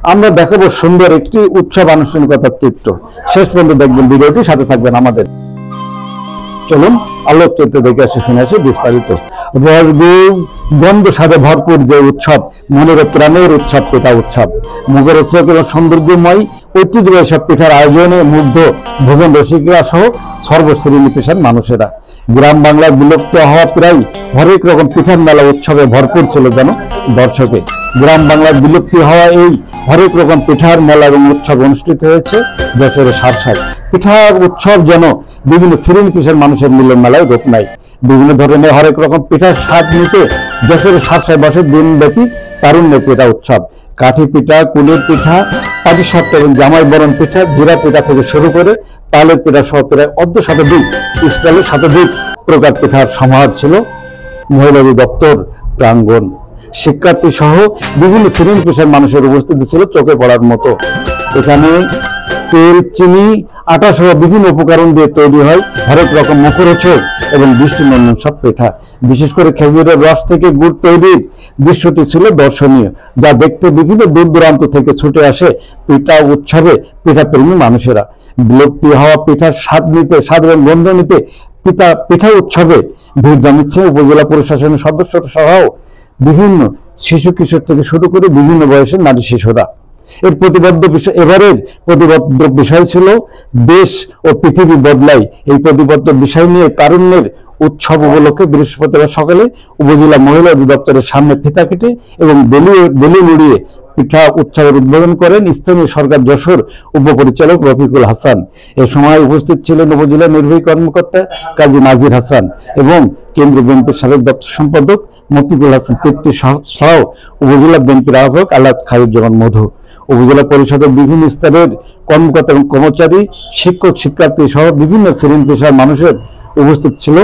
আমরা দেখাবো সুন্দর একটি উৎসব আনুষ্ঠানিকতার চিত্র। শেষ পর্যন্ত দেখবেন ভিডিওটি, সাথে থাকবেন আমাদের। চলুন আলোক চিত্র দেখে আসি, শুনে আসি বিস্তারিত। গন্ধ সাথে ভরপুর যে উৎসব, মনের প্রাণের উৎসব পিঠা উৎসব। মুখরোচক এবং সৌন্দর্যময় ঐতিহ্যবাহী সব পিঠার আয়োজনে মুগ্ধ ভোজন রসিকরা সহ সর্বশ্রেণী পেশার মানুষেরা। গ্রাম বাংলার বিলুপ্ত হওয়া প্রায় হরেক রকম পিঠার মেলা উৎসবে ভরপুর ছিল যেন দর্শকে। গ্রাম বাংলার বিলুপ্তি হওয়া এই হরেক রকম পিঠার মেলা এবং উৎসব অনুষ্ঠিত হয়েছে যশোরের সারসায়। পিঠার উৎসব যেন বিভিন্ন শ্রেণী পেশার মানুষের মিলন মেলায় রূপ নেয়। বিভিন্ন ধরনের হরেক রকম পিঠার স্বাদ নিতে যশোরের সারসায় বসে দিনব্যাপী তারুণ্যের পিঠা উৎসব। কাঠি পিঠা, কুলের পিঠা, পাটিসাপটা এবং জামাই বরণ পিঠা, জিরা পিঠা থেকে শুরু করে তালের পিঠা সহ প্রায় শতাধিক স্টলের শতাধিক প্রকার পিঠার সমাহার ছিল মহিলা অধিদপ্তর প্রাঙ্গণ। শিক্ষার্থী সহ বিভিন্ন শ্রেণী পেশার মানুষের উপস্থিতি ছিল চোখে পড়ার মতো। এখানে তেল, চিনি, আটা সহ বিভিন্ন উপকরণ দিয়ে তৈরি হয় হরেক রকম মুখরোচক এবং দৃষ্টিনন্দন সব পিঠা। বিশেষ করে খেজুরের রস থেকে গুড় তৈরির দৃশ্যটি ছিল দর্শনীয়, যা দেখতে বিভিন্ন দূর দূরান্ত থেকে ছুটে আসে পিঠা উৎসবে পিঠা প্রেমী মানুষেরা। বিলুপ্তি হওয়া পিঠার স্বাদ এবং গন্ধ নিতে পিঠা উৎসবে ভিড় জমিচ্ছে উপজেলা প্রশাসনের সদস্য সহ বিভিন্ন শিশু কিশোর থেকে শুরু করে বিভিন্ন বয়সের নারী শিশুরা। এবারের প্রতিবদ্ধ বিষয় ছিল দেশ ও পৃথিবী বদলাই। এই প্রতিবদ্ধ বিষয় নিয়ে তারুণ্যের উৎসব উপলক্ষে বৃহস্পতিবার সকালে উপজেলা মহিলা অধিদপ্তরের সামনে ফিতা কেটে এবং বেলুন উড়িয়ে পিঠা উৎসবের উদ্বোধন করেন স্থানীয় সরকার যশোর উপপরিচালক রফিকুল হাসান। এ সময় উপস্থিত ছিলেন উপজেলা নির্বাহী কর্মকর্তা কাজী নাজির হাসান এবং কেন্দ্রীয় বিএনপির সাবেক দপ্তর সম্পাদক মফিকুল হাসান তৃপ্তি সহ উপজেলা বিএনপির আহ্বায়ক আলহাজ খায়রুজ্জামান মধু। উপজেলা পরিষদের বিভিন্ন স্তরের কর্মকর্তা এবং কর্মচারী, শিক্ষক, শিক্ষার্থী সহ বিভিন্ন শ্রেণী পেশার মানুষের উপস্থিত ছিল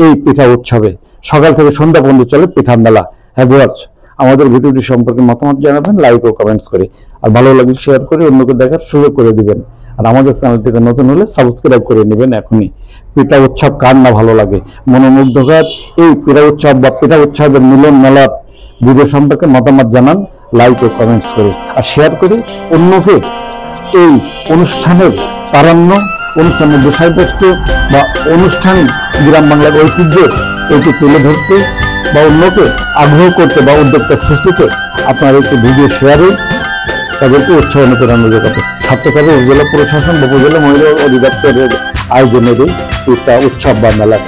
এই পিঠা উৎসবে। সকাল থেকে সন্ধ্যা পর্যন্ত চলে পিঠা মেলা। হ্যাঁ ভিউয়ার্স, আমাদের ভিডিওটি সম্পর্কে মতামত জানাবেন লাইক ও কমেন্টস করে, আর ভালো লাগলে শেয়ার করে অন্যকে দেখার সুযোগ করে দিবেন। আর আমাদের চ্যানেলটিতে নতুন হলে সাবস্ক্রাইব করে নেবেন এখনই। পিঠা উৎসব কার না ভালো লাগে? মনোমুগ্ধকর এই পিঠা উৎসব বা পিঠা উৎসবের মিলন মেলার ভিডিও সম্পর্কে মতামত জানান লাইক ও কমেন্টস করে, আর শেয়ার করে অন্যকে এই অনুষ্ঠানের প্রাধান্য, অনুষ্ঠানের বিষয়বস্তু বা অনুষ্ঠান গ্রাম বাংলার ঐতিহ্য এটি তুলে ধরতে বা অন্যকে আগ্রহ করতে বা উদ্যোক্তা সৃষ্টিতে আপনার একটি ভিডিও শেয়ারে তাদেরকে উৎসাহ অনুপ্রেরণা যোগাতে সার্থক হবে উপজেলা প্রশাসন বা উপজেলা মহিলা অধিদপ্তরের আয়োজনের এই উৎসব বা মেলা।